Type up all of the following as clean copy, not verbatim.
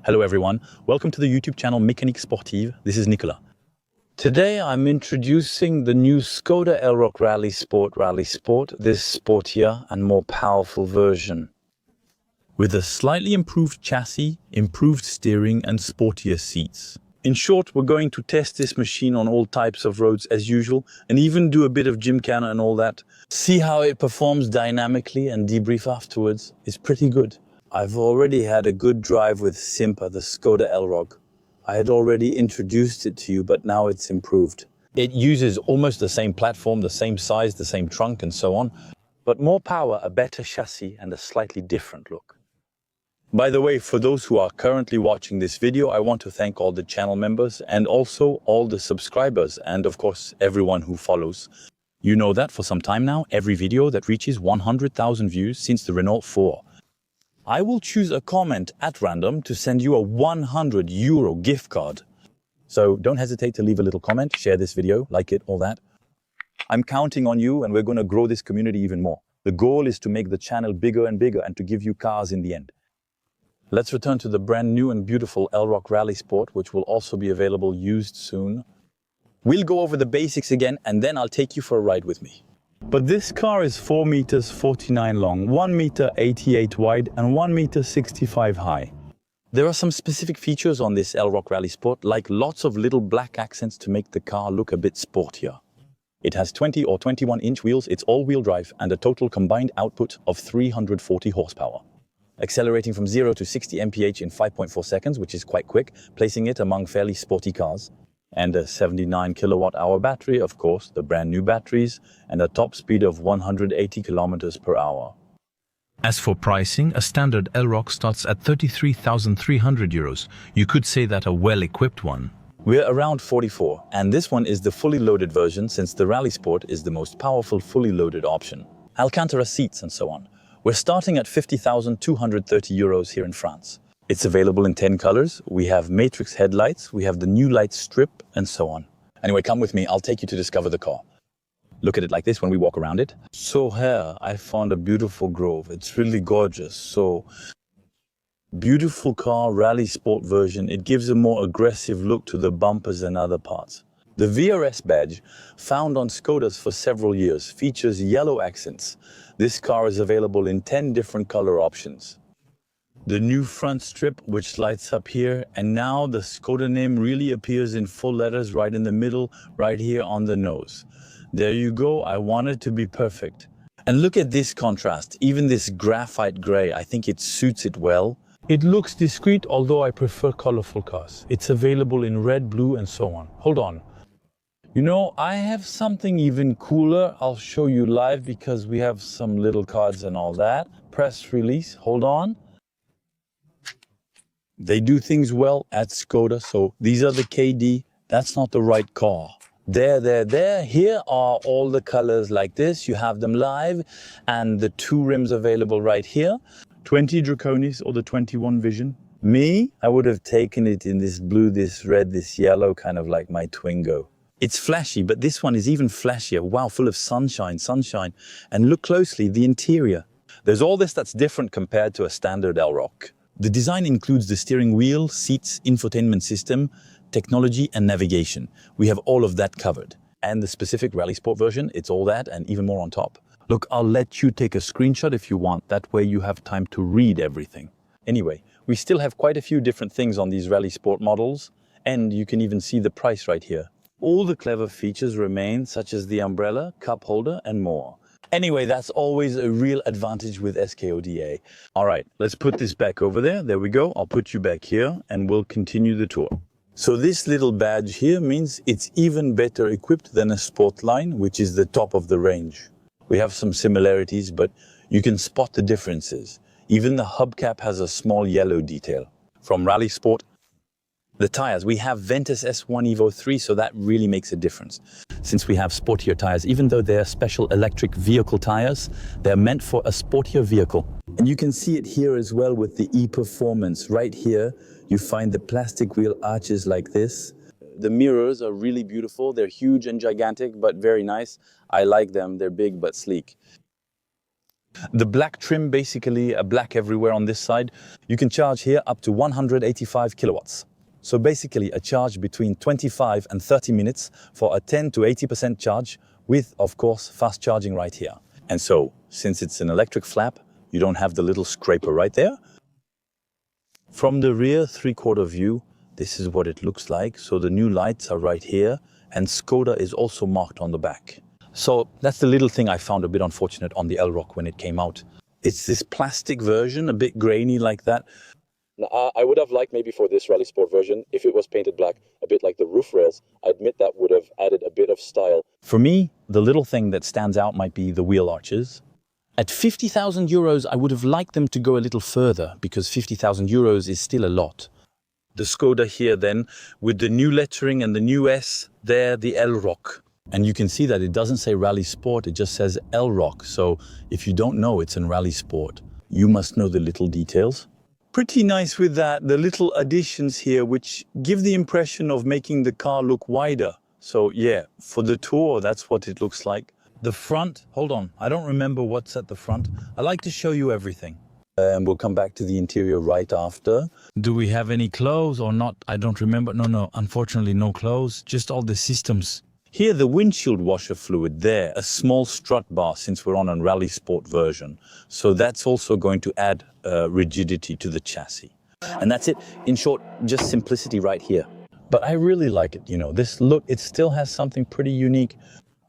Hello everyone, welcome to the YouTube channel Mécanique Sportive. This is Nicolas. Today I'm introducing the new SKODA ELROQ Rally Sport, this sportier and more powerful version. With a slightly improved chassis, improved steering and sportier seats. In short, we're going to test this machine on all types of roads as usual and even do a bit of gymkhana and all that. See how it performs dynamically and debrief afterwards. It's pretty good. I've already had a good drive with Simpa, the SKODA ELROQ. I had already introduced it to you, but now it's improved. It uses almost the same platform, the same size, the same trunk and so on, but more power, a better chassis and a slightly different look. By the way, for those who are currently watching this video, I want to thank all the channel members and also all the subscribers and of course everyone who follows. You know that for some time now, every video that reaches 100,000 views since the Renault 4. I will choose a comment at random to send you a €100 gift card. So don't hesitate to leave a little comment, share this video, like it, all that. I'm counting on you and we're going to grow this community even more. The goal is to make the channel bigger and bigger and to give you cars in the end. Let's return to the brand new and beautiful ELROQ Rally Sport, which will also be available used soon. We'll go over the basics again and then I'll take you for a ride with me. But this car is 4 meters 49 long, 1 meter 88 wide and 1 meter 65 high. There are some specific features on this ELROQ Rally Sport, like lots of little black accents to make the car look a bit sportier. It has 20 or 21-inch wheels, it's all-wheel drive and a total combined output of 340 horsepower. Accelerating from 0 to 60 mph in 5.4 seconds, which is quite quick, placing it among fairly sporty cars. And a 79 kilowatt-hour battery, of course, the brand new batteries, and a top speed of 180 kilometers per hour. As for pricing, a standard ELROQ starts at €33,300. You could say that a well-equipped one. We're around 44, and this one is the fully loaded version since the Rally Sport is the most powerful fully loaded option. Alcantara seats and so on. We're starting at €50,230 here in France. It's available in 10 colors. We have matrix headlights, we have the new light strip, and so on. Anyway, come with me, I'll take you to discover the car. Look at it like this when we walk around it. So here, I found a beautiful grove. It's really gorgeous. So, beautiful car, Rally Sport version. It gives a more aggressive look to the bumpers and other parts. The VRS badge, found on Skodas for several years, features yellow accents. This car is available in 10 different color options. The new front strip, which lights up here, and now the SKODA name really appears in full letters right in the middle, right here on the nose. There you go, I want it to be perfect. And look at this contrast, even this graphite gray, I think it suits it well. It looks discreet, although I prefer colorful cars. It's available in red, blue, and so on. Hold on. You know, I have something even cooler. I'll show you live because we have some little cards and all that. Press release, hold on. They do things well at SKODA, so these are the KD. That's not the right car. There. Here are all the colors like this. You have them live and the 2 rims available right here. 20 Draconis or the 21 Vision. Me, I would have taken it in this blue, this red, this yellow, kind of like my Twingo. It's flashy, but this one is even flashier. Wow, full of sunshine. And look closely, the interior. There's all this that's different compared to a standard ELROQ. The design includes the steering wheel, seats, infotainment system, technology and navigation. We have all of that covered. And the specific Rally Sport version, it's all that and even more on top. Look, I'll let you take a screenshot if you want. That way you have time to read everything. Anyway, we still have quite a few different things on these Rally Sport models, and you can even see the price right here. All the clever features remain, such as the umbrella, cup holder, and more. Anyway, that's always a real advantage with SKODA. All right, let's put this back over there. There we go. I'll put you back here and we'll continue the tour. So this little badge here means it's even better equipped than a Sportline, which is the top of the range. We have some similarities, but you can spot the differences. Even the hubcap has a small yellow detail. From Rally Sport, the tires, we have Ventus S1 Evo 3, so that really makes a difference. Since we have sportier tires, even though they're special electric vehicle tires, they're meant for a sportier vehicle. And you can see it here as well with the e-performance. Right here, you find the plastic wheel arches like this. The mirrors are really beautiful. They're huge and gigantic, but very nice. I like them. They're big but sleek. The black trim, basically black everywhere on this side. You can charge here up to 185 kilowatts. So basically a charge between 25 and 30 minutes for a 10 to 80% charge with, of course, fast charging right here. And so, since it's an electric flap, you don't have the little scraper right there. From the rear three-quarter view, this is what it looks like. So the new lights are right here, and Skoda is also marked on the back. So that's the little thing I found a bit unfortunate on the ELROQ when it came out. It's this plastic version, a bit grainy like that. Now, I would have liked maybe for this Rally Sport version, if it was painted black, a bit like the roof rails. I admit that would have added a bit of style. For me, the little thing that stands out might be the wheel arches. At 50,000 euros, I would have liked them to go a little further, because 50,000 euros is still a lot. The Skoda here then, with the new lettering and the new S, there, the ELROQ. And you can see that it doesn't say Rally Sport, it just says ELROQ. So if you don't know it's in Rally Sport, you must know the little details. Pretty nice with that, the little additions here, which give the impression of making the car look wider. So yeah, for the Tour, that's what it looks like. The front, hold on, I don't remember what's at the front. I like to show you everything. And we'll come back to the interior right after. Do we have any clothes or not? I don't remember. No, unfortunately no clothes, just all the systems. Here, the windshield washer fluid there, a small strut bar since we're on a Rally Sport version. So that's also going to add rigidity to the chassis. And that's it. In short, just simplicity right here. But I really like it, you know, this look, it still has something pretty unique.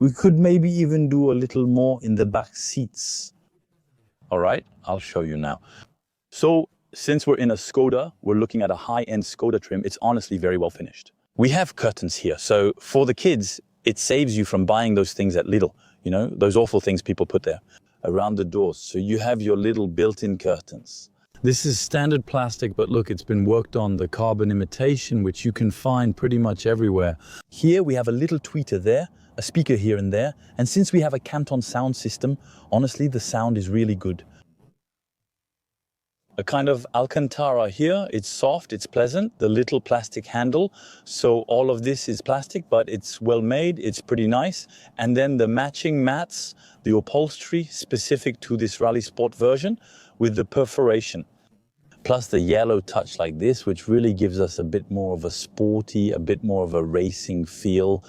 We could maybe even do a little more in the back seats. All right, I'll show you now. So since we're in a Skoda, we're looking at a high-end Skoda trim. It's honestly very well finished. We have curtains here. So for the kids, it saves you from buying those things at Lidl, you know, those awful things people put there around the doors. So you have your little built-in curtains. This is standard plastic, but look, it's been worked on, the carbon imitation, which you can find pretty much everywhere. Here we have a little tweeter there, a speaker here and there. And since we have a Canton sound system, honestly, the sound is really good. A kind of Alcantara here. It's soft, it's pleasant, the little plastic handle. So all of this is plastic, but it's well made, it's pretty nice. And then the matching mats, the upholstery specific to this Rally Sport version with the perforation. Plus the yellow touch like this, which really gives us a bit more of a sporty, a bit more of a racing feel.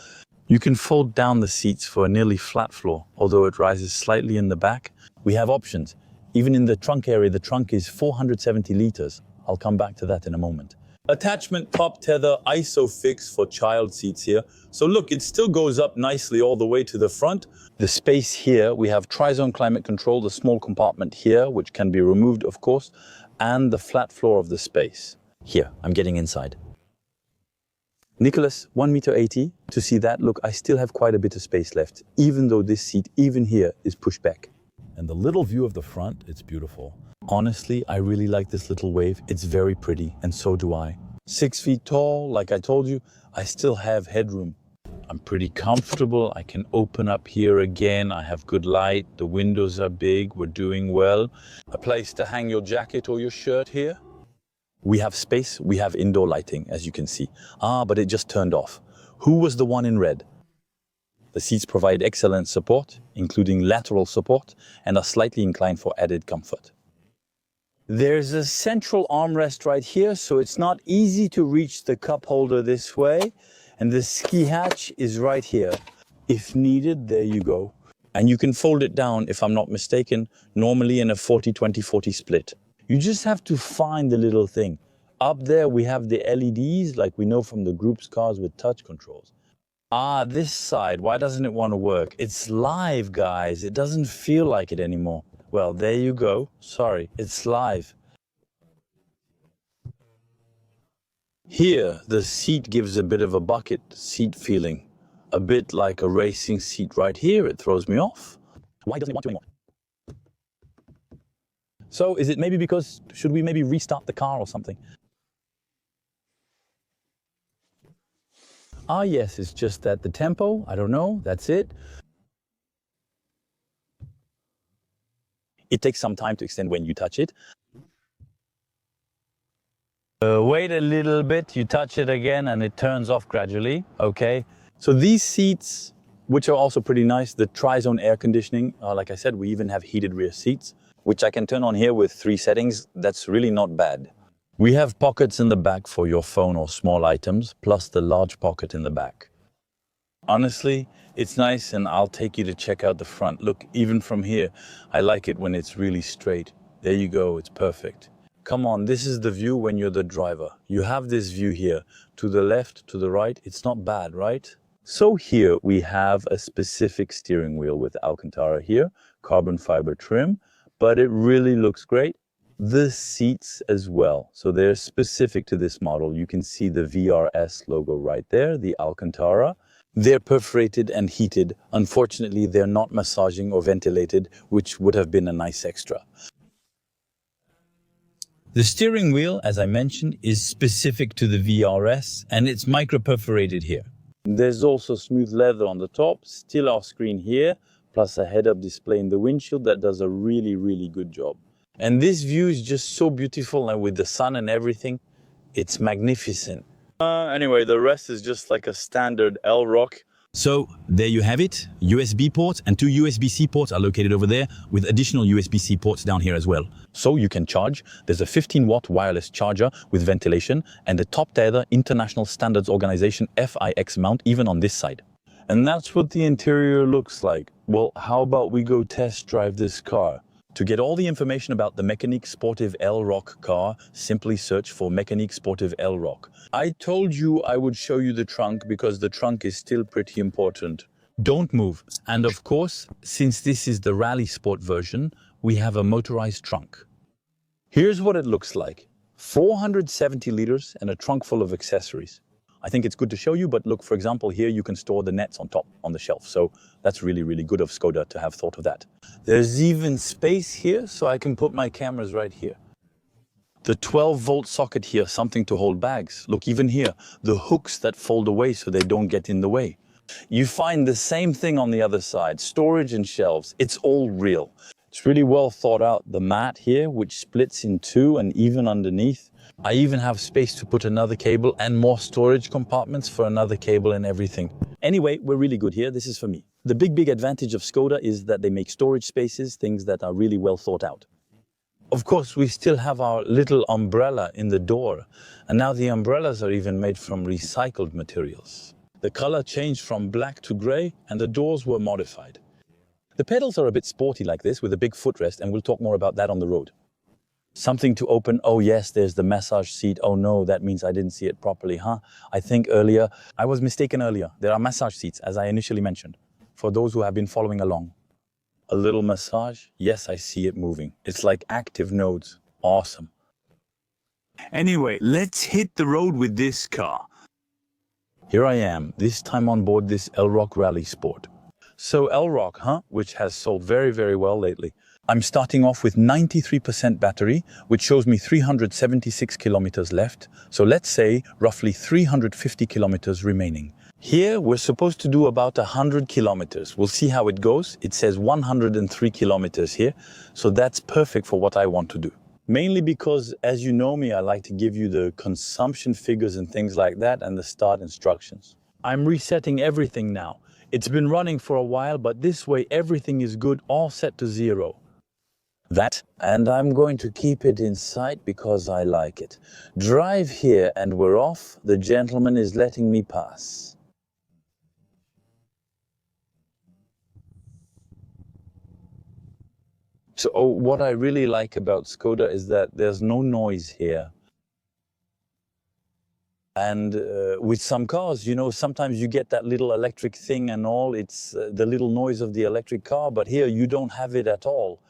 You can fold down the seats for a nearly flat floor, although it rises slightly in the back. We have options. Even in the trunk area, the trunk is 470 liters. I'll come back to that in a moment. Attachment top tether ISOFIX for child seats here. So look, it still goes up nicely all the way to the front. The space here, we have tri-zone climate control, the small compartment here, which can be removed, of course, and the flat floor of the space. Here, I'm getting inside. Nicholas, 1.80 m. To see that, look, I still have quite a bit of space left, even though this seat, even here, is pushed back. And the little view of the front, it's beautiful. Honestly, I really like this little wave. It's very pretty, and so do I. 6 feet tall, like I told you, I still have headroom. I'm pretty comfortable. I can open up here again. I have good light. The windows are big. We're doing well. A place to hang your jacket or your shirt here. We have space. We have indoor lighting, as you can see. But it just turned off. Who was the one in red? The seats provide excellent support, including lateral support, and are slightly inclined for added comfort. There's a central armrest right here, so it's not easy to reach the cup holder this way. And the ski hatch is right here. If needed, there you go. And you can fold it down, if I'm not mistaken, normally in a 40-20-40 split. You just have to find the little thing. Up there, we have the LEDs, like we know from the group's cars with touch controls. This side, why doesn't it want to work? It's live, guys. It doesn't feel like it anymore. Well, there you go. Sorry, it's live. Here, the seat gives a bit of a bucket seat feeling. A bit like a racing seat right here. It throws me off. Why doesn't it want to anymore? So, is it maybe because, should we maybe restart the car or something? Yes, it's just that the tempo, I don't know, that's it. It takes some time to extend when you touch it. Wait a little bit, you touch it again and it turns off gradually, okay? So these seats, which are also pretty nice. The tri-zone air conditioning, like I said, we even have heated rear seats, which I can turn on here with 3 settings. That's really not bad. We have pockets in the back for your phone or small items, plus the large pocket in the back. Honestly, it's nice, and I'll take you to check out the front. Look, even from here, I like it when it's really straight. There you go, it's perfect. Come on, this is the view when you're the driver. You have this view here, to the left, to the right. It's not bad, right? So here we have a specific steering wheel with Alcantara here, carbon fiber trim, but it really looks great. The seats as well, so they're specific to this model. You can see the VRS logo right there, the Alcantara. They're perforated and heated. Unfortunately, they're not massaging or ventilated, which would have been a nice extra. The steering wheel, as I mentioned, is specific to the VRS, and it's micro-perforated here. There's also smooth leather on the top, still our screen here, plus a head-up display in the windshield that does a really, really good job. And this view is just so beautiful, and with the sun and everything, it's magnificent. Anyway, the rest is just like a standard ELROQ. So there you have it. USB ports and 2 USB-C ports are located over there, with additional USB-C ports down here as well. So you can charge. There's a 15-watt wireless charger with ventilation and a top-tier International Standards Organization FIX mount even on this side. And that's what the interior looks like. Well, how about we go test drive this car? To get all the information about the Mécanique Sportive ELROQ car, simply search for Mécanique Sportive ELROQ. I told you I would show you the trunk because the trunk is still pretty important. Don't move. And of course, since this is the Rally Sport version, we have a motorized trunk. Here's what it looks like. 470 liters and a trunk full of accessories. I think it's good to show you, but look, for example, here you can store the nets on top, on the shelf. So that's really, really good of Skoda to have thought of that. There's even space here, so I can put my cameras right here. The 12-volt socket here, something to hold bags. Look, even here, the hooks that fold away so they don't get in the way. You find the same thing on the other side, storage and shelves. It's all real. It's really well thought out. The mat here, which splits in 2 and even underneath. I even have space to put another cable and more storage compartments for another cable and everything. Anyway, we're really good here. This is for me. The big advantage of Skoda is that they make storage spaces, things that are really well thought out. Of course, we still have our little umbrella in the door. And now the umbrellas are even made from recycled materials. The color changed from black to gray and the doors were modified. The pedals are a bit sporty like this with a big footrest, and we'll talk more about that on the road. Something to open. Oh yes, there's the massage seat. Oh no, that means I didn't see it properly, huh? I think earlier, I was mistaken earlier. There are massage seats, as I initially mentioned, for those who have been following along. A little massage. Yes, I see it moving. It's like active nodes. Awesome. Anyway, let's hit the road with this car. Here I am, this time on board this ELROQ Rally Sport. So ELROQ, huh? Which has sold very, very well lately. I'm starting off with 93% battery, which shows me 376 kilometers left. So let's say roughly 350 kilometers remaining. Here, we're supposed to do about 100 kilometers. We'll see how it goes. It says 103 kilometers here. So that's perfect for what I want to do. Mainly because, as you know me, I like to give you the consumption figures and things like that and the start instructions. I'm resetting everything now. It's been running for a while, but this way everything is good, all set to 0. That, and I'm going to keep it in sight because I like it. Drive here and we're off. The gentleman is letting me pass. So what I really like about Skoda is that there's no noise here. And with some cars, you know, sometimes you get that little electric thing and all. It's the little noise of the electric car, but here you don't have it at all.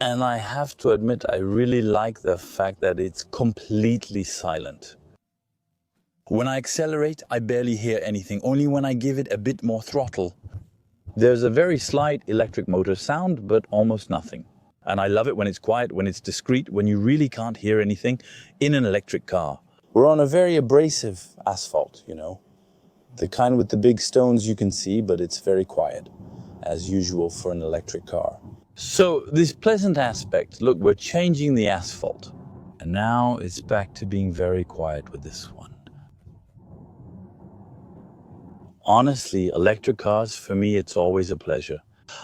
And I have to admit, I really like the fact that it's completely silent. When I accelerate, I barely hear anything, only when I give it a bit more throttle. There's a very slight electric motor sound, but almost nothing. And I love it when it's quiet, when it's discreet, when you really can't hear anything in an electric car. We're on a very abrasive asphalt, you know. The kind with the big stones you can see, but it's very quiet, as usual for an electric car. So this pleasant aspect, look, we're changing the asphalt. And now it's back to being very quiet with this one. Honestly, electric cars, for me, it's always a pleasure.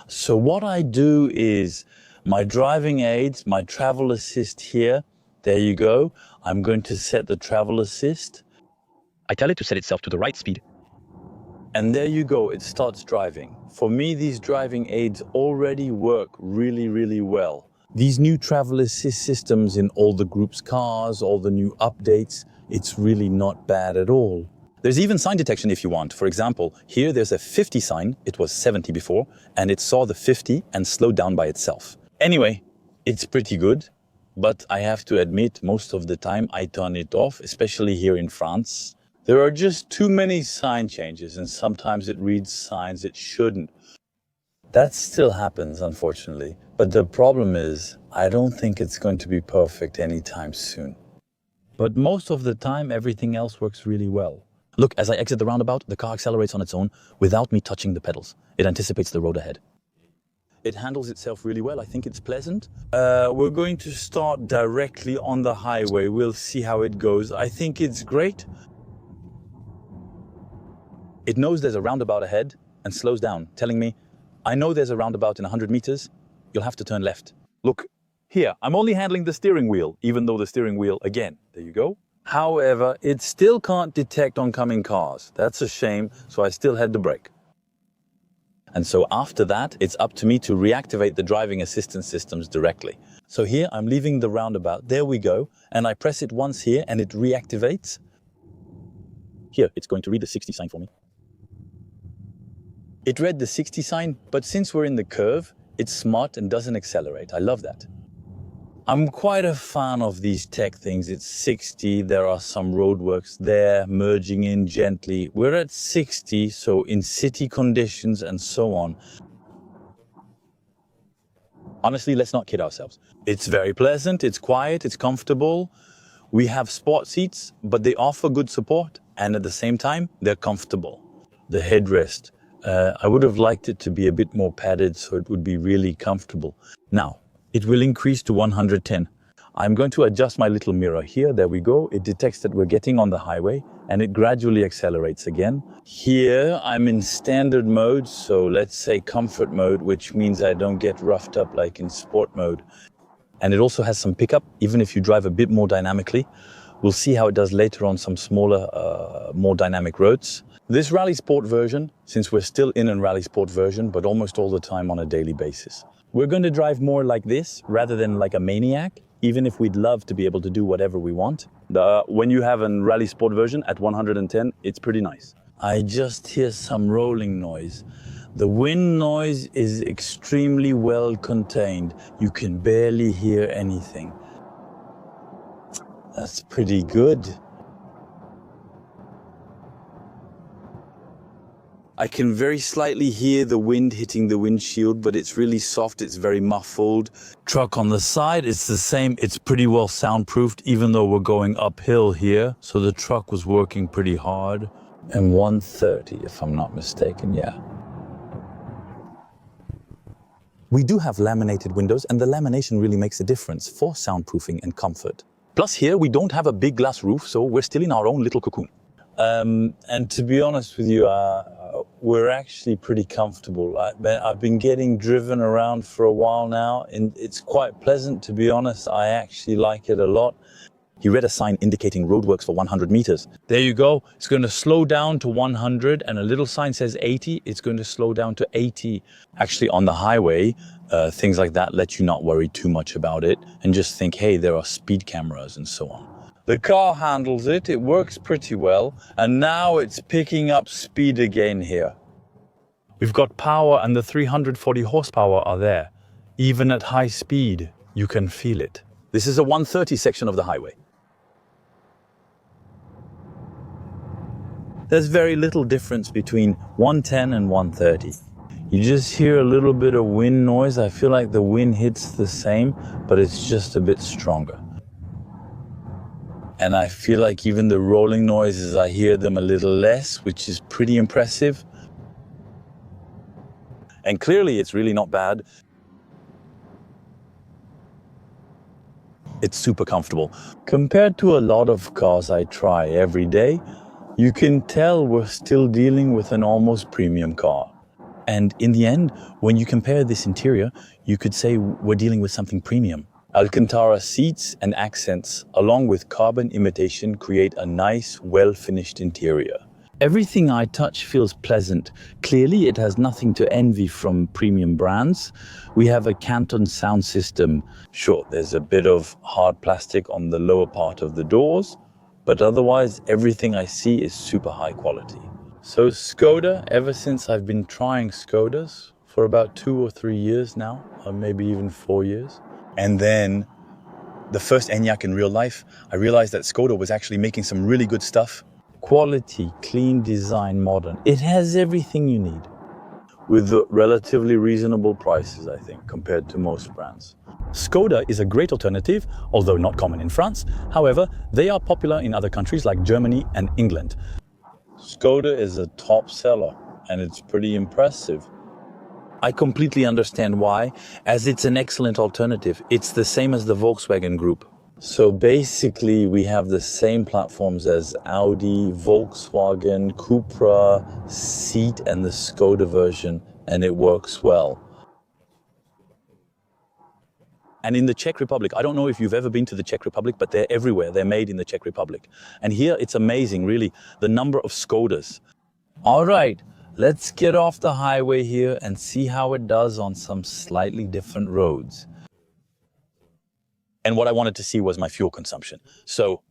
So what I do is my driving aids, my travel assist here, there you go. I'm going to set the travel assist. I tell it to set itself to the right speed. And there you go, it starts driving. For me, these driving aids already work really, really well. These new travel assist systems in all the group's cars, all the new updates, it's really not bad at all. There's even sign detection if you want. For example, here there's a 50 sign, it was 70 before, and it saw the 50 and slowed down by itself. Anyway, it's pretty good, but I have to admit, most of the time I turn it off, especially here in France. There are just too many sign changes, and sometimes it reads signs it shouldn't. That still happens, unfortunately. But the problem is, I don't think it's going to be perfect anytime soon. But most of the time, everything else works really well. Look, as I exit the roundabout, the car accelerates on its own without me touching the pedals. It anticipates the road ahead. It handles itself really well. I think it's pleasant. We're going to start directly on the highway. We'll see how it goes. I think it's great. It knows there's a roundabout ahead and slows down, telling me, I know there's a roundabout in 100 meters. You'll have to turn left. Look, here, I'm only handling the steering wheel, even though the steering wheel, again, there you go. However, it still can't detect oncoming cars. That's a shame, so I still had to brake. And so after that, it's up to me to reactivate the driving assistance systems directly. So here, I'm leaving the roundabout. There we go. And I press it once here and it reactivates. Here, it's going to read the 60 sign for me. It read the 60 sign, but since we're in the curve, it's smart and doesn't accelerate. I love that. I'm quite a fan of these tech things. It's 60, there are some roadworks there, merging in gently. We're at 60, so in city conditions and so on. Honestly, let's not kid ourselves. It's very pleasant, it's quiet, it's comfortable. We have sport seats, but they offer good support, and at the same time, they're comfortable. The headrest. I would have liked it to be a bit more padded so it would be really comfortable. Now, it will increase to 110. I'm going to adjust my little mirror here. There we go. It detects that we're getting on the highway and it gradually accelerates again. Here, I'm in standard mode, so let's say comfort mode, which means I don't get roughed up like in sport mode. And it also has some pickup, even if you drive a bit more dynamically. We'll see how it does later on some smaller, more dynamic roads. This Rally Sport version, since we're still in a Rally Sport version, but almost all the time on a daily basis. We're going to drive more like this rather than like a maniac, even if we'd love to be able to do whatever we want. When you have a Rally Sport version at 110, it's pretty nice. I just hear some rolling noise. The wind noise is extremely well contained. You can barely hear anything. That's pretty good. I can very slightly hear the wind hitting the windshield, but it's really soft, it's very muffled. Truck on the side, it's the same, it's pretty well soundproofed, even though we're going uphill here. So the truck was working pretty hard. And 130, if I'm not mistaken, yeah. We do have laminated windows, and the lamination really makes a difference for soundproofing and comfort. Plus here, we don't have a big glass roof, so we're still in our own little cocoon. And to be honest with you, we're actually pretty comfortable. I've been getting driven around for a while now, and it's quite pleasant, to be honest. I actually like it a lot. He read a sign indicating roadworks for 100 meters. There you go. It's going to slow down to 100, and a little sign says 80. It's going to slow down to 80. Actually, on the highway, things like that let you not worry too much about it and just think, hey, there are speed cameras and so on. The car handles it, it works pretty well, and now it's picking up speed again here. We've got power, and the 340 horsepower are there. Even at high speed, you can feel it. This is a 130 section of the highway. There's very little difference between 110 and 130. You just hear a little bit of wind noise. I feel like the wind hits the same, but it's just a bit stronger. And I feel like even the rolling noises, I hear them a little less, which is pretty impressive. And clearly it's really not bad. It's super comfortable. Compared to a lot of cars I try every day, You can tell we're still dealing with an almost premium car. And in the end, when you compare this interior, you could say we're dealing with something premium. Alcantara seats and accents, along with carbon imitation, create a nice, well-finished interior. Everything I touch feels pleasant. Clearly, it has nothing to envy from premium brands. We have a Canton sound system. Sure, there's a bit of hard plastic on the lower part of the doors, but otherwise, everything I see is super high quality. So Skoda, ever since I've been trying Skodas for about 2 or 3 years now, or maybe even 4 years. And then the first Enyaq in real life, I realized that Skoda was actually making some really good stuff. Quality, clean design, modern. It has everything you need with relatively reasonable prices, I think, compared to most brands. Skoda is a great alternative, although not common in France. However, they are popular in other countries like Germany and England. Skoda is a top seller, and it's pretty impressive. I completely understand why, as it's an excellent alternative. It's the same as the Volkswagen Group. So basically, we have the same platforms as Audi, Volkswagen, Cupra, Ceed, and the Skoda version, and it works well. And in the Czech Republic, I don't know if you've ever been to the Czech Republic, but they're everywhere. They're made in the Czech Republic. And here it's amazing, really, the number of Skodas. All right, let's get off the highway here and see how it does on some slightly different roads. And what I wanted to see was my fuel consumption. So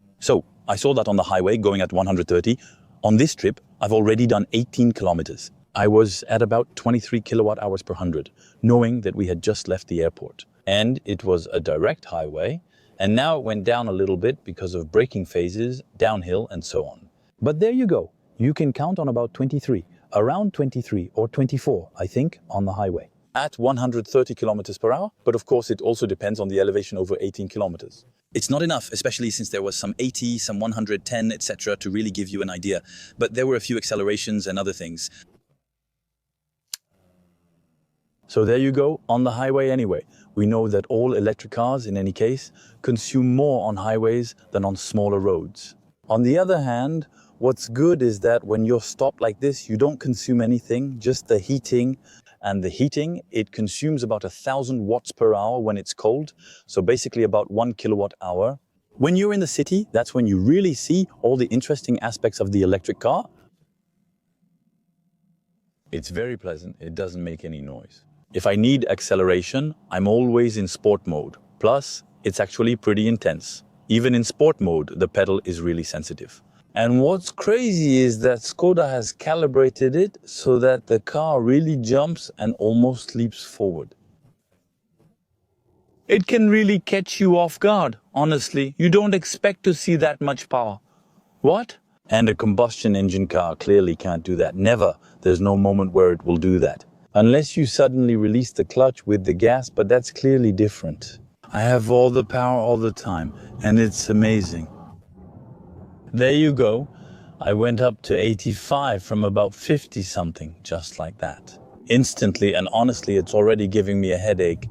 I saw that on the highway going at 130. On this trip, I've already done 18 kilometers. I was at about 23 kilowatt hours per 100, knowing that we had just left the airport. And it was a direct highway, and now it went down a little bit because of braking phases, downhill, and so on. But there you go. You can count on about 23, around 23 or 24, I think, on the highway. At 130 kilometers per hour, but of course it also depends on the elevation over 18 kilometers. It's not enough, especially since there was some 80, some 110, etc. to really give you an idea. But there were a few accelerations and other things. So there you go, on the highway anyway. We know that all electric cars, in any case, consume more on highways than on smaller roads. On the other hand, what's good is that when you're stopped like this, you don't consume anything, just the heating. And the heating, it consumes about 1,000 watts per hour when it's cold, so basically about 1 kilowatt hour. When you're in the city, that's when you really see all the interesting aspects of the electric car. It's very pleasant, it doesn't make any noise. If I need acceleration, I'm always in sport mode. Plus, it's actually pretty intense. Even in sport mode, the pedal is really sensitive. And what's crazy is that Skoda has calibrated it so that the car really jumps and almost leaps forward. It can really catch you off guard, honestly. You don't expect to see that much power. What? And a combustion engine car clearly can't do that. Never. There's no moment where it will do that. Unless you suddenly release the clutch with the gas, but that's clearly different. I have all the power all the time, and it's amazing. There you go. I went up to 85 from about 50 something, just like that. Instantly, and honestly, it's already giving me a headache.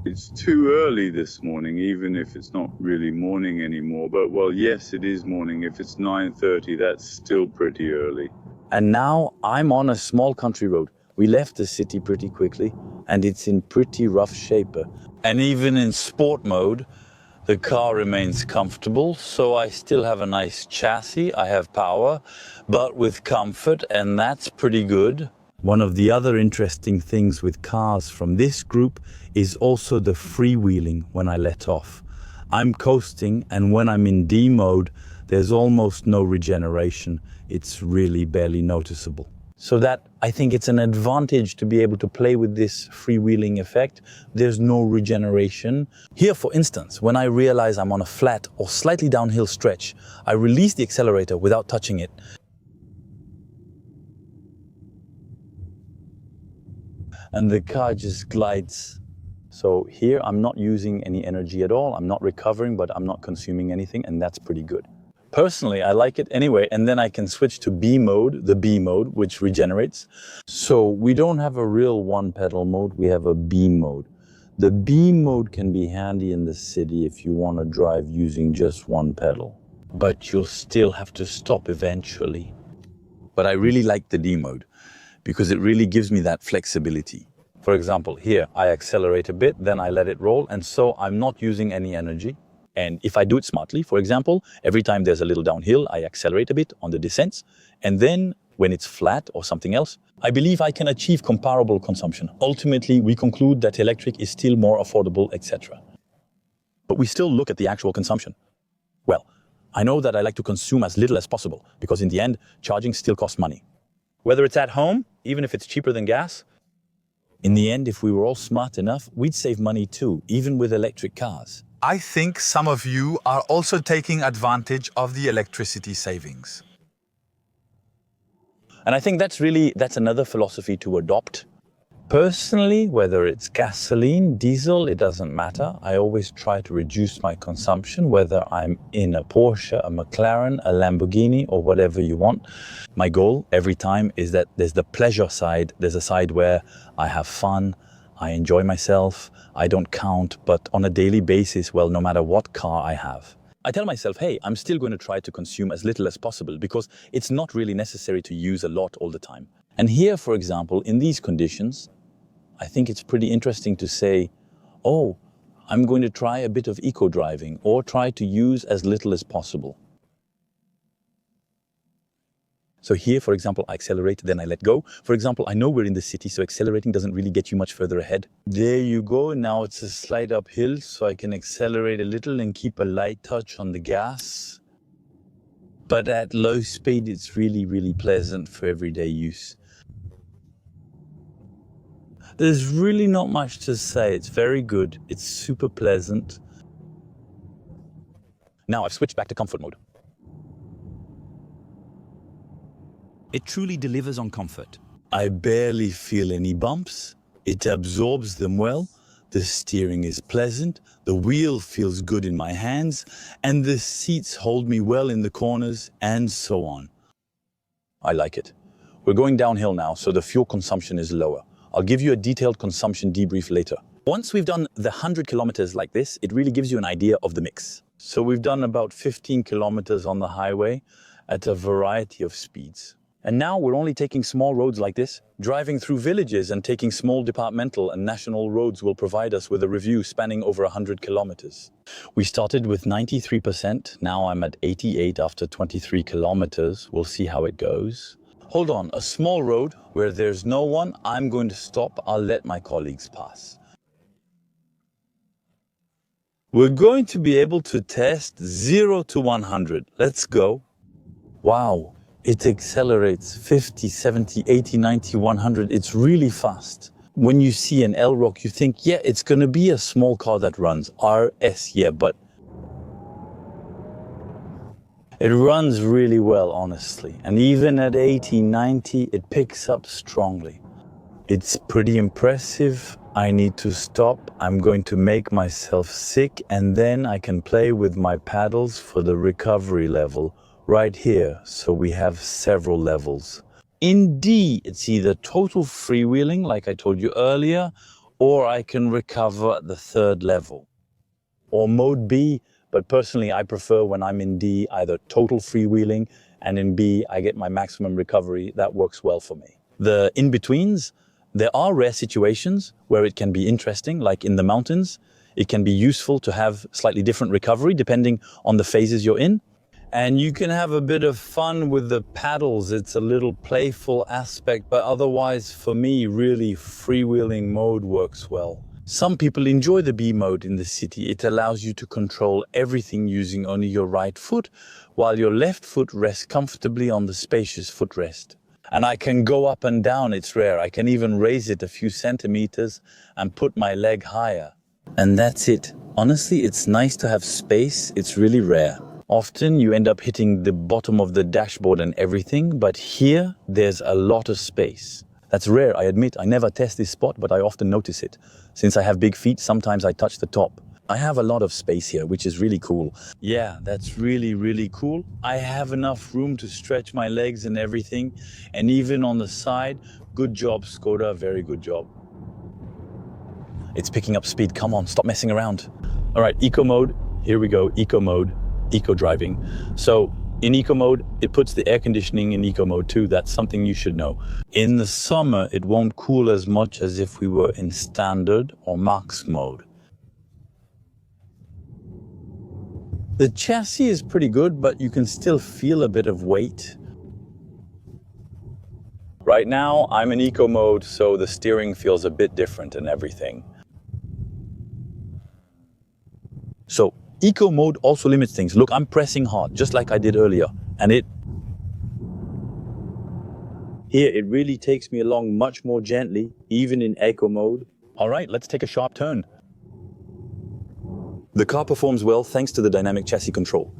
It's too early this morning, even if it's not really morning anymore. But, well, yes, it is morning. If it's 9:30, that's still pretty early. And now I'm on a small country road. We left the city pretty quickly, and it's in pretty rough shape. And even in sport mode, the car remains comfortable, so I still have a nice chassis, I have power, but with comfort, and that's pretty good. One of the other interesting things with cars from this group is also the freewheeling when I let off. I'm coasting, and when I'm in D mode, there's almost no regeneration. It's really barely noticeable. So that, I think it's an advantage to be able to play with this freewheeling effect. There's no regeneration. Here, for instance, when I realize I'm on a flat or slightly downhill stretch, I release the accelerator without touching it. And the car just glides. So here, I'm not using any energy at all. I'm not recovering, but I'm not consuming anything, and that's pretty good. Personally, I like it anyway, and then I can switch to B mode, the B mode, which regenerates. So we don't have a real one pedal mode, we have a B mode. The B mode can be handy in the city if you want to drive using just one pedal. but you'll still have to stop eventually. But I really like the D mode because it really gives me that flexibility. For example, here I accelerate a bit, then I let it roll, and so I'm not using any energy. And if I do it smartly, for example, every time there's a little downhill, I accelerate a bit on the descents, and then when it's flat or something else, I believe I can achieve comparable consumption. Ultimately, we conclude that electric is still more affordable, etc. But we still look at the actual consumption. Well, I know that I like to consume as little as possible, because in the end, charging still costs money. Whether it's at home, even if it's cheaper than gas, in the end, if we were all smart enough, we'd save money too, even with electric cars. I think some of you are also taking advantage of the electricity savings. And I think that's another philosophy to adopt. Personally, whether it's gasoline, diesel, it doesn't matter. I always try to reduce my consumption, whether I'm in a Porsche, a McLaren, a Lamborghini, or whatever you want. My goal every time is that there's the pleasure side. There's a side where I have fun, I enjoy myself, I don't count, but on a daily basis, well, no matter what car I have, I tell myself, hey, I'm still going to try to consume as little as possible because it's not really necessary to use a lot all the time. And here, for example, in these conditions, I think it's pretty interesting to say, oh, I'm going to try a bit of eco-driving or try to use as little as possible. So here, for example, I accelerate, then I let go. For example, I know we're in the city, so accelerating doesn't really get you much further ahead. There you go. Now it's a slight uphill, so I can accelerate a little and keep a light touch on the gas. But at low speed, it's really, really pleasant for everyday use. There's really not much to say. It's very good. It's super pleasant. Now I've switched back to comfort mode. It truly delivers on comfort. I barely feel any bumps. It absorbs them well. The steering is pleasant. The wheel feels good in my hands. And the seats hold me well in the corners, and so on. I like it. We're going downhill now, so the fuel consumption is lower. I'll give you a detailed consumption debrief later. Once we've done the 100 kilometers like this, it really gives you an idea of the mix. So we've done about 15 kilometers on the highway at a variety of speeds. And now we're only taking small roads like this. Driving through villages and taking small departmental and national roads will provide us with a review spanning over 100 kilometers. We started with 93%. Now I'm at 88 after 23 kilometers. We'll see how it goes. Hold on, a small road where there's no one, I'm going to stop. I'll let my colleagues pass. We're going to be able to test 0 to 100. Let's go. Wow. It accelerates 50, 70, 80, 90, 100. It's really fast. When you see an ELROQ, you think, yeah, it's going to be a small car that runs. RS, yeah, but it runs really well, honestly. And even at 80, 90, it picks up strongly. It's pretty impressive. I need to stop. I'm going to make myself sick, and then I can play with my paddles for the recovery level. Right here, so we have several levels. In D, it's either total freewheeling, like I told you earlier, or I can recover at the third level. Or mode B, but personally I prefer when I'm in D, either total freewheeling, and in B, I get my maximum recovery. That works well for me. The in-betweens, there are rare situations where it can be interesting, like in the mountains. It can be useful to have slightly different recovery depending on the phases you're in. And you can have a bit of fun with the paddles. It's a little playful aspect, but otherwise for me, really freewheeling mode works well. Some people enjoy the B mode in the city. It allows you to control everything using only your right foot, while your left foot rests comfortably on the spacious footrest. And I can go up and down, it's rare. I can even raise it a few centimeters and put my leg higher. And that's it. Honestly, it's nice to have space. It's really rare. Often you end up hitting the bottom of the dashboard and everything, but here there's a lot of space. That's rare, I admit. I never test this spot, but I often notice it. Since I have big feet, sometimes I touch the top. I have a lot of space here, which is really cool. Yeah, that's really, really cool. I have enough room to stretch my legs and everything. And even on the side, good job, SKODA, very good job. It's picking up speed. Come on, stop messing around. All right, eco mode. Here we go, eco mode. eco driving. So in eco mode, it puts the air conditioning in eco mode too. That's something you should know. In the summer, it won't cool as much as if we were in standard or max mode. The chassis is pretty good, but you can still feel a bit of weight. Right now, I'm in eco mode, so the steering feels a bit different and everything. So eco mode also limits things. Look, I'm pressing hard, just like I did earlier, and here it really takes me along much more gently, even in eco mode. All right, let's take a sharp turn. The car performs well thanks to the dynamic chassis control.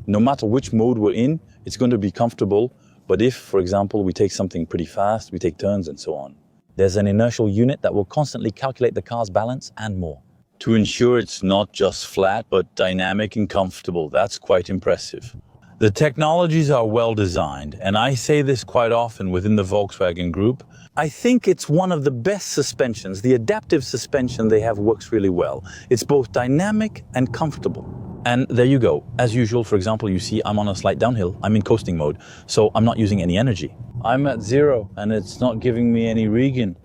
No matter which mode we're in, it's going to be comfortable. But if, for example, we take something pretty fast, we take turns and so on, there's an inertial unit that will constantly calculate the car's balance and more, to ensure it's not just flat, but dynamic and comfortable. That's quite impressive. The technologies are well designed, and I say this quite often within the Volkswagen group. I think it's one of the best suspensions. The adaptive suspension they have works really well. It's both dynamic and comfortable. And there you go. As usual, for example, you see I'm on a slight downhill. I'm in coasting mode, so I'm not using any energy. I'm at 0, and it's not giving me any regen.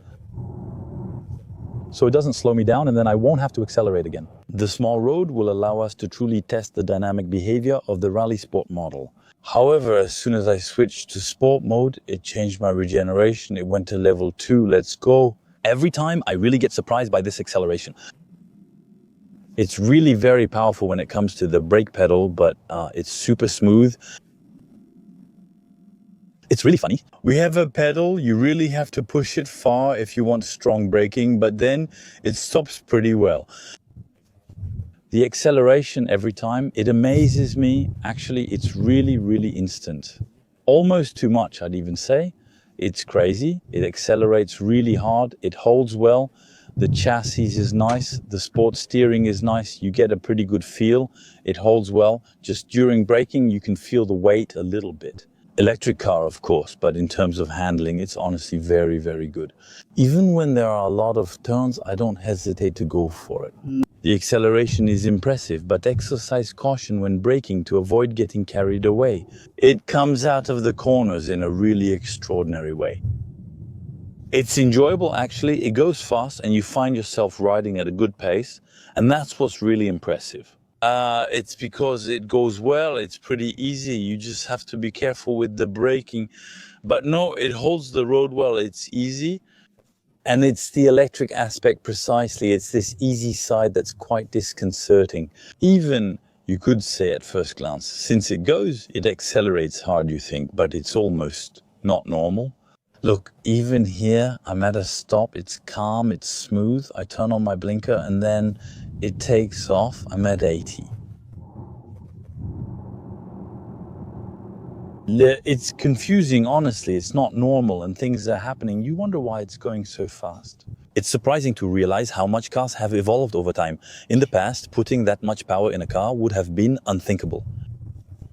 So it doesn't slow me down, and then I won't have to accelerate again. The small road will allow us to truly test the dynamic behavior of the Rally Sport model. However, as soon as I switched to sport mode, it changed my regeneration. It went to level 2. Let's go. Every time I really get surprised by this acceleration. It's really very powerful when it comes to the brake pedal, but it's super smooth. It's really funny. We have a pedal, you really have to push it far if you want strong braking, but then it stops pretty well. The acceleration every time, it amazes me. Actually, it's really, really instant. Almost too much, I'd even say. It's crazy. It accelerates really hard. It holds well. The chassis is nice. The sport steering is nice. You get a pretty good feel. It holds well. Just during braking, you can feel the weight a little bit. Electric car, of course, but in terms of handling, it's honestly very, very good. Even when there are a lot of turns, I don't hesitate to go for it. The acceleration is impressive, but exercise caution when braking to avoid getting carried away. It comes out of the corners in a really extraordinary way. It's enjoyable, actually. It goes fast and you find yourself riding at a good pace, and that's what's really impressive. It's because it goes well, it's pretty easy. You just have to be careful with the braking. But no, it holds the road well, it's easy. And it's the electric aspect precisely. It's this easy side that's quite disconcerting. Even, you could say at first glance, since it goes, it accelerates hard, you think, but it's almost not normal. Look, even here, I'm at a stop. It's calm, it's smooth. I turn on my blinker and then it takes off. I'm at 80. It's confusing, honestly. It's not normal and things are happening. You wonder why it's going so fast. It's surprising to realize how much cars have evolved over time. In the past, putting that much power in a car would have been unthinkable.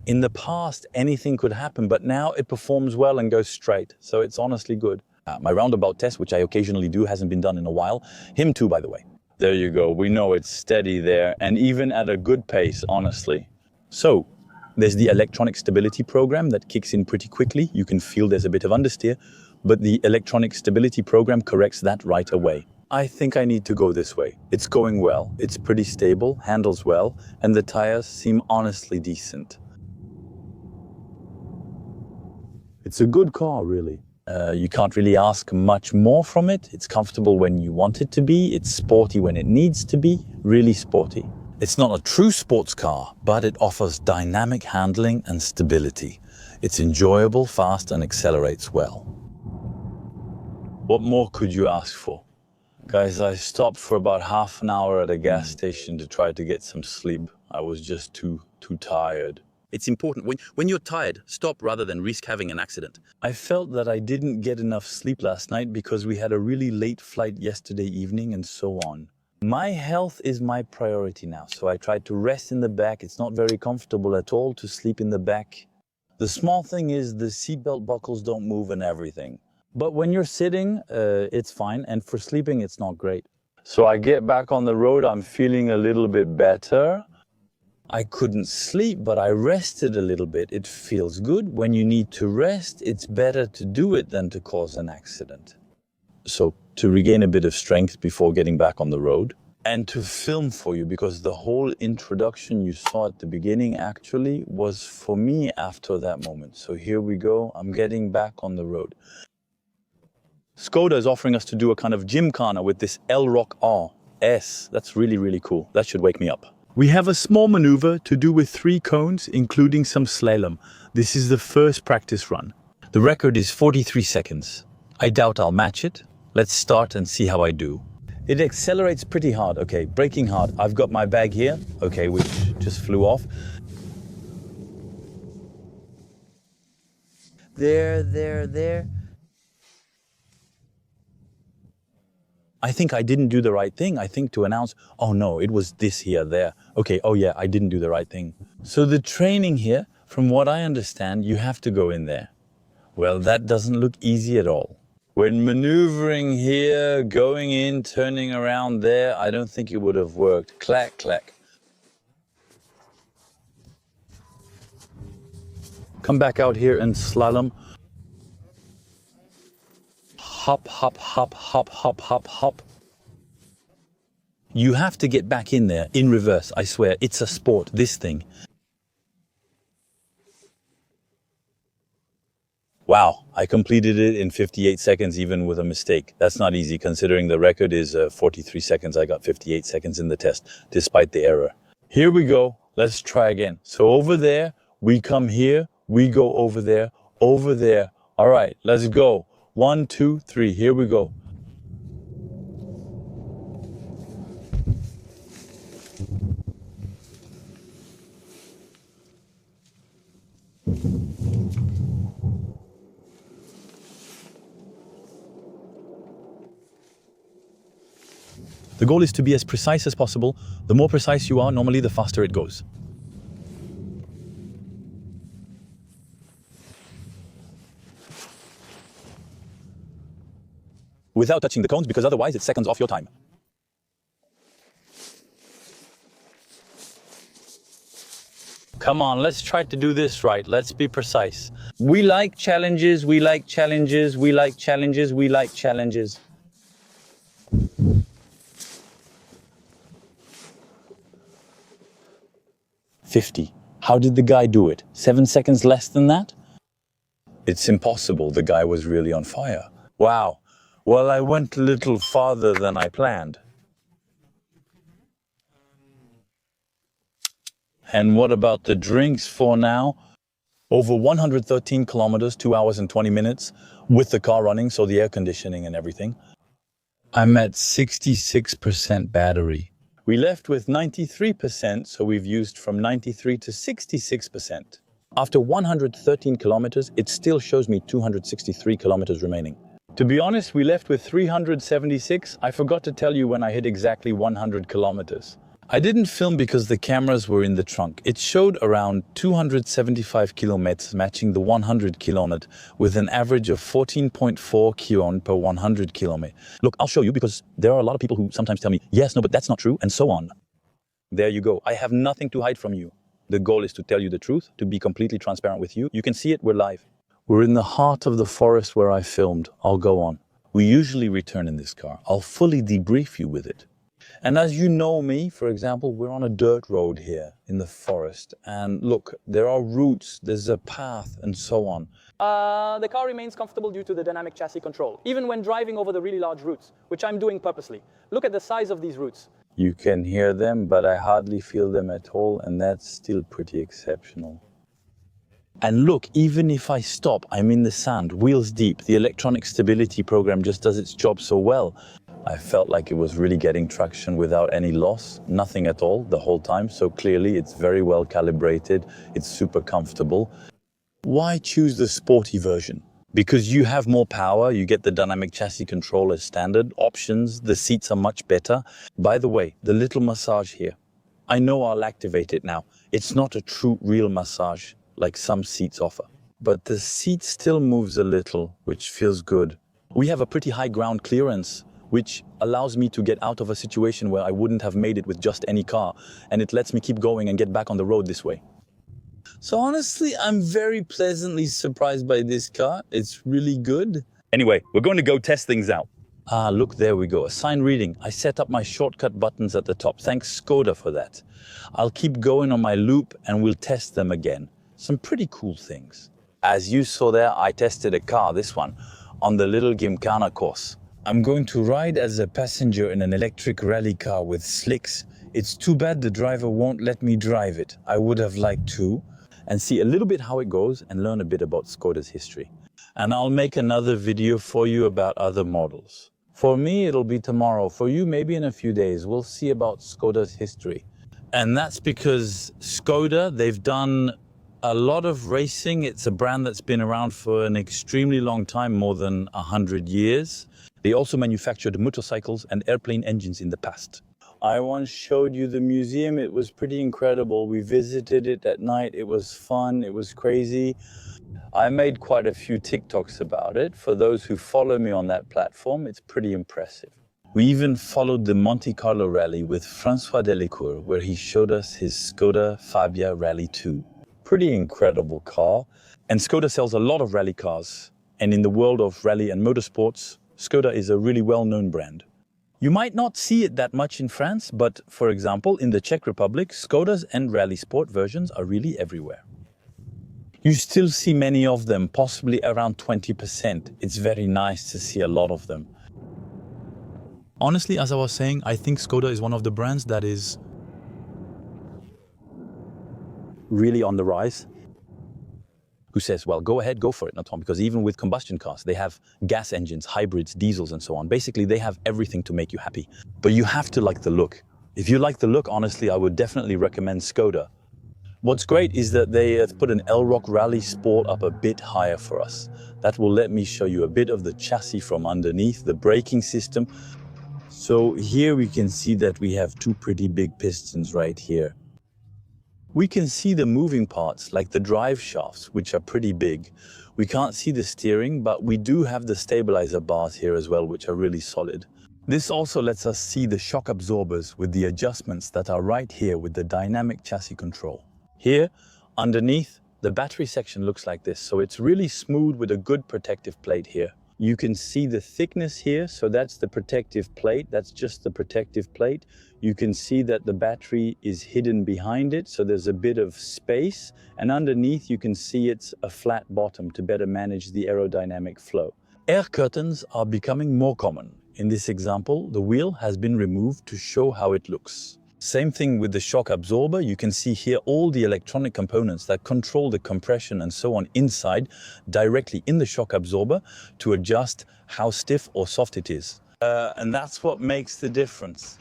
In the past, anything could happen, but now it performs well and goes straight. So it's honestly good. My roundabout test, which I occasionally do, hasn't been done in a while. Him too, by the way. There you go. We know it's steady there and even at a good pace, honestly. So there's the electronic stability program that kicks in pretty quickly. You can feel there's a bit of understeer, but the electronic stability program corrects that right away. I think I need to go this way. It's going well. It's pretty stable, handles well, and the tires seem honestly decent. It's a good car, really. You can't really ask much more from it. It's comfortable when you want it to be. It's sporty when it needs to be. Really sporty. It's not a true sports car, but it offers dynamic handling and stability. It's enjoyable, fast, and accelerates well. What more could you ask for? Guys, I stopped for about half an hour at a gas station to try to get some sleep. I was just too tired. It's important. When you're tired, stop rather than risk having an accident. I felt that I didn't get enough sleep last night because we had a really late flight yesterday evening and so on. My health is my priority now, so I tried to rest in the back. It's not very comfortable at all to sleep in the back. The small thing is the seatbelt buckles don't move and everything. But when you're sitting, it's fine, and for sleeping, it's not great. So I get back on the road, I'm feeling a little bit better. I couldn't sleep, but I rested a little bit. It feels good. When you need to rest, it's better to do it than to cause an accident. So to regain a bit of strength before getting back on the road, and to film for you, because the whole introduction you saw at the beginning actually was for me after that moment. So here we go. I'm getting back on the road. SKODA is offering us to do a kind of gymkhana with this ELROQ RS. That's really, really cool. That should wake me up. We have a small maneuver to do with 3 cones, including some slalom. This is the first practice run. The record is 43 seconds. I doubt I'll match it. Let's start and see how I do. It accelerates pretty hard. Okay, braking hard. I've got my bag here. Okay, which just flew off. There. I think I didn't do the right thing. I think to announce, oh no, it was this here, there. Okay, oh yeah, I didn't do the right thing. So the training here, from what I understand, you have to go in there. Well, that doesn't look easy at all. When maneuvering here, going in, turning around there, I don't think it would have worked. Clack, clack. Come back out here and slalom. Hop, hop, hop, hop, hop, hop, hop. You have to get back in there, in reverse, I swear. It's a sport, this thing. Wow, I completed it in 58 seconds, even with a mistake. That's not easy, considering the record is 43 seconds. I got 58 seconds in the test, despite the error. Here we go. Let's try again. So over there, we come here, we go over there, over there. All right, let's go. 1, 2, 3, here we go. The goal is to be as precise as possible. The more precise you are, normally the faster it goes. Without touching the cones, because otherwise it's seconds off your time. Come on, let's try to do this right. Let's be precise. We like challenges, we like challenges, we like challenges, we like challenges. $50. How did the guy do it? 7 seconds less than that? It's impossible. The guy was really on fire. Wow. Well, I went a little farther than I planned. And what about the drinks for now? Over 113 kilometers, 2 hours and 20 minutes, with the car running, so the air conditioning and everything. I'm at 66% battery. We left with 93%, so we've used from 93 to 66%. After 113 kilometers, it still shows me 263 kilometers remaining. To be honest, we left with 376. I forgot to tell you when I hit exactly 100 kilometers. I didn't film because the cameras were in the trunk. It showed around 275 kilometers, matching the 100 kilometer, with an average of 14.4 kilometers per 100 kilometers. Look, I'll show you because there are a lot of people who sometimes tell me, yes, no, but that's not true, and so on. There you go. I have nothing to hide from you. The goal is to tell you the truth, to be completely transparent with you. You can see it, we're live. We're in the heart of the forest where I filmed. I'll go on. We usually return in this car. I'll fully debrief you with it. And as you know me, for example, we're on a dirt road here in the forest. And look, there are roots, there's a path, and so on. The car remains comfortable due to the dynamic chassis control, even when driving over the really large roots, which I'm doing purposely. Look at the size of these roots. You can hear them, but I hardly feel them at all, and that's still pretty exceptional. And look, even if I stop, I'm in the sand, wheels deep. The electronic stability program just does its job so well. I felt like it was really getting traction without any loss, nothing at all the whole time. So clearly it's very well calibrated, it's super comfortable. Why choose the sporty version? Because you have more power, you get the dynamic chassis control as standard, options, the seats are much better. By the way, the little massage here, I know I'll activate it now. It's not a true real massage like some seats offer, but the seat still moves a little, which feels good. We have a pretty high ground clearance. which allows me to get out of a situation where I wouldn't have made it with just any car, and it lets me keep going and get back on the road this way. So honestly, I'm very pleasantly surprised by this car. It's really good. Anyway, we're going to go test things out. Ah, look, there we go. A sign reading. I set up my shortcut buttons at the top. Thanks Skoda for that. I'll keep going on my loop and we'll test them again. Some pretty cool things. As you saw there, I tested a car, this one, on the little Gymkhana course. I'm going to ride as a passenger in an electric rally car with slicks. It's too bad the driver won't let me drive it. I would have liked to. And see a little bit how it goes and learn a bit about Skoda's history. And I'll make another video for you about other models. For me, it'll be tomorrow. For you, maybe in a few days. We'll see about Skoda's history. And that's because Skoda, they've done a lot of racing. It's a brand that's been around for an extremely long time, more than 100 years. They also manufactured motorcycles and airplane engines in the past. I once showed you the museum. It was pretty incredible. We visited it at night. It was fun. It was crazy. I made quite a few TikToks about it. For those who follow me on that platform, it's pretty impressive. We even followed the Monte Carlo rally with François Delecourt, where he showed us his Skoda Fabia Rally 2. Pretty incredible car. And Skoda sells a lot of rally cars. And in the world of rally and motorsports, Skoda is a really well-known brand. You might not see it that much in France, but for example, in the Czech Republic, Skodas and Rally Sport versions are really everywhere. You still see many of them, possibly around 20%. It's very nice to see a lot of them. Honestly, as I was saying, I think Skoda is one of the brands that is really on the rise. Who says, well, go ahead, go for it, Nathan, because even with combustion cars, they have gas engines, hybrids, diesels, and so on. Basically, they have everything to make you happy. But you have to like the look. If you like the look, honestly, I would definitely recommend Skoda. What's great is that they have put an ELROQ Rally Sport up a bit higher for us. That will let me show you a bit of the chassis from underneath, the braking system. So here we can see that we have two pretty big pistons right here. We can see the moving parts, like the drive shafts, which are pretty big. We can't see the steering, but we do have the stabilizer bars here as well, which are really solid. This also lets us see the shock absorbers with the adjustments that are right here with the dynamic chassis control. Here, underneath, the battery section looks like this, so it's really smooth with a good protective plate here. You can see the thickness here, so that's the protective plate, that's just the protective plate. You can see that the battery is hidden behind it, so there's a bit of space, and underneath you can see it's a flat bottom to better manage the aerodynamic flow. Air curtains are becoming more common. In this example, the wheel has been removed to show how it looks. Same thing with the shock absorber. You can see here all the electronic components that control the compression and so on inside, directly in the shock absorber to adjust how stiff or soft it is. And that's what makes the difference.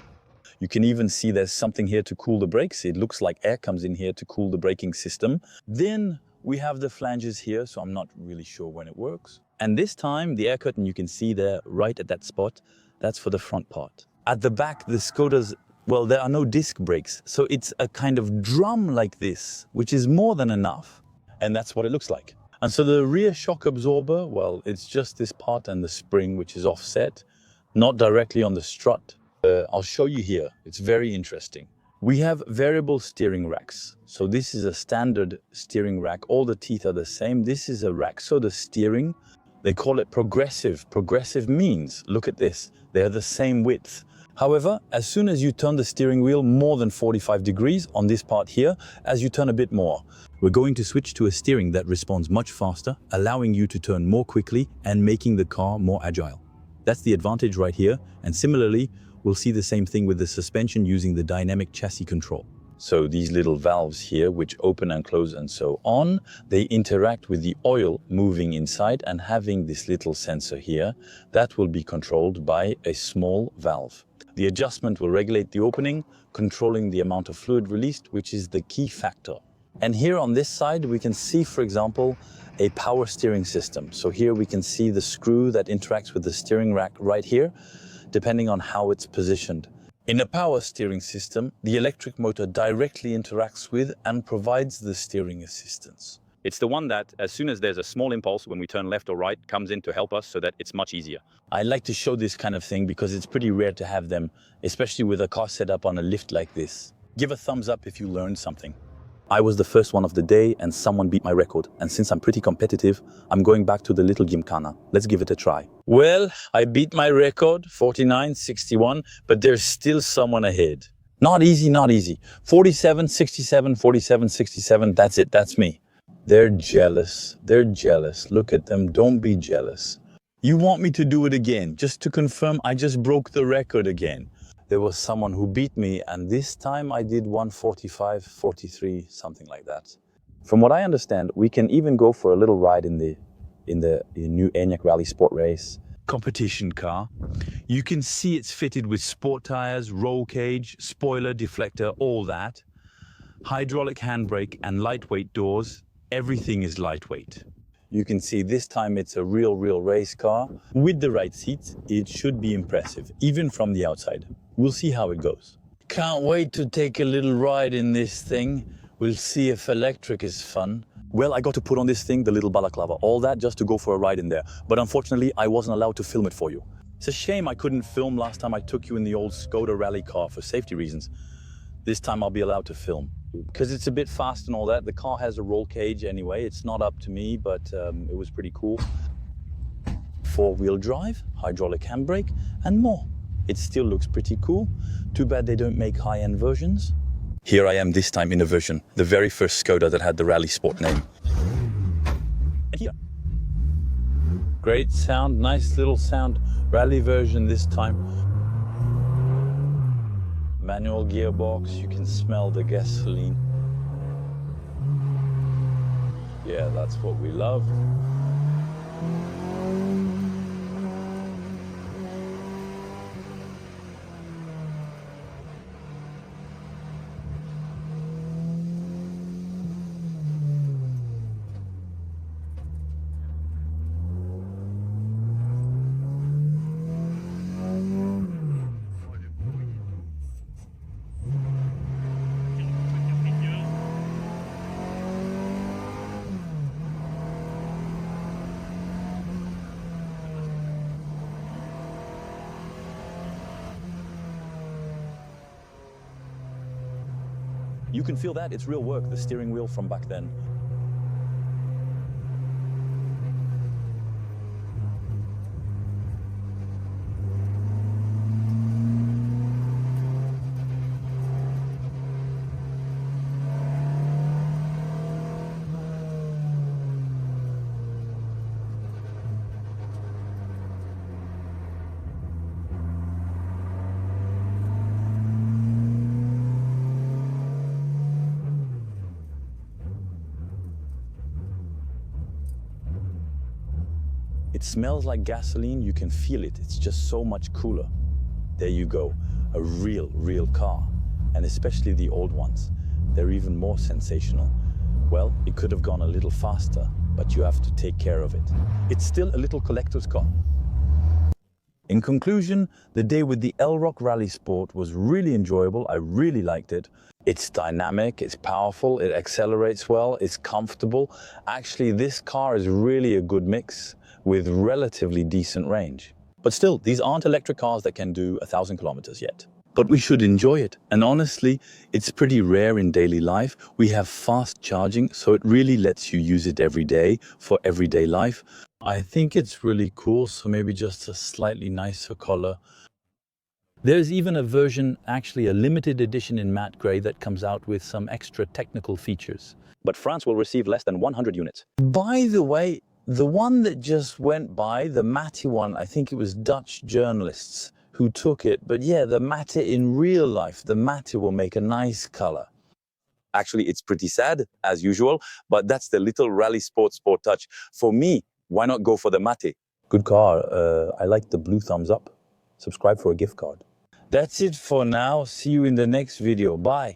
You can even see there's something here to cool the brakes. It looks like air comes in here to cool the braking system. Then we have the flanges here, so I'm not really sure when it works. And this time, the air curtain you can see there right at that spot, that's for the front part. At the back, the Skoda's, well, there are no disc brakes, so it's a kind of drum like this, which is more than enough. And that's what it looks like. And so the rear shock absorber, well, it's just this part and the spring, which is offset, not directly on the strut. I'll show you here. It's very interesting. We have variable steering racks. So this is a standard steering rack. All the teeth are the same. This is a rack. So the steering, they call it progressive. Progressive means, look at this, they're the same width. However, as soon as you turn the steering wheel more than 45 degrees on this part here, as you turn a bit more, we're going to switch to a steering that responds much faster, allowing you to turn more quickly and making the car more agile. That's the advantage right here. And similarly, we'll see the same thing with the suspension using the dynamic chassis control. So these little valves here, which open and close and so on, they interact with the oil moving inside and having this little sensor here that will be controlled by a small valve. The adjustment will regulate the opening, controlling the amount of fluid released, which is the key factor. And here on this side, we can see, for example, a power steering system. So here we can see the screw that interacts with the steering rack right here, depending on how it's positioned. In a power steering system, the electric motor directly interacts with and provides the steering assistance. It's the one that, as soon as there's a small impulse when we turn left or right, comes in to help us so that it's much easier. I like to show this kind of thing because it's pretty rare to have them, especially with a car set up on a lift like this. Give a thumbs up if you learned something. I was the first one of the day and someone beat my record. And since I'm pretty competitive, I'm going back to the little gymkhana. Let's give it a try. Well, I beat my record, 49.61, but there's still someone ahead. Not easy, not easy. 47.67, 47.67, that's it, that's me. They're jealous, they're jealous. Look at them, don't be jealous. You want me to do it again, just to confirm I just broke the record again. There was someone who beat me, and this time I did 1:45.43, something like that. From what I understand, we can even go for a little ride in the new ELROQ Rally Sport Race competition car. You can see it's fitted with sport tires, roll cage, spoiler, deflector, all that. Hydraulic handbrake and lightweight doors. Everything is lightweight. You can see this time it's a real race car. With the right seats, it should be impressive, even from the outside. We'll see how it goes. Can't wait to take a little ride in this thing. We'll see if electric is fun. Well, I got to put on this thing, the little balaclava, all that just to go for a ride in there. But unfortunately, I wasn't allowed to film it for you. It's a shame I couldn't film last time I took you in the old SKODA rally car for safety reasons. This time I'll be allowed to film. Because it's a bit fast and all that. The car has a roll cage anyway. It's not up to me, but it was pretty cool. 4-wheel drive, hydraulic handbrake, and more. It still looks pretty cool. Too bad they don't make high-end versions. Here I am this time in a version, the very first SKODA that had the Rally Sport name. And here. Great sound, nice little sound. Rally version this time. Manual gearbox, you can smell the gasoline. Yeah, that's what we love. You can feel that, it's real work, the steering wheel from back then. It smells like gasoline, you can feel it. It's just so much cooler. There you go, a real car. And especially the old ones. They're even more sensational. Well, it could have gone a little faster, but you have to take care of it. It's still a little collector's car. In conclusion, the day with the ELROQ Rally Sport was really enjoyable. I really liked it. It's dynamic, it's powerful, it accelerates well, it's comfortable. Actually, this car is really a good mix with relatively decent range. But still, these aren't electric cars that can do 1,000 kilometers yet. But we should enjoy it. And honestly, it's pretty rare in daily life. We have fast charging, so it really lets you use it every day for everyday life. I think it's really cool, so maybe just a slightly nicer color. There's even a version, actually a limited edition in matte gray that comes out with some extra technical features. But France will receive less than 100 units. By the way, the one that just went by, the matte one, I think it was Dutch journalists who took it. But yeah, the matte in real life, the matte will make a nice color. Actually, it's pretty sad, as usual, but that's the little Rally Sport touch. For me, why not go for the matte? Good car. I like the blue thumbs up. Subscribe for a gift card. That's it for now. See you in the next video. Bye.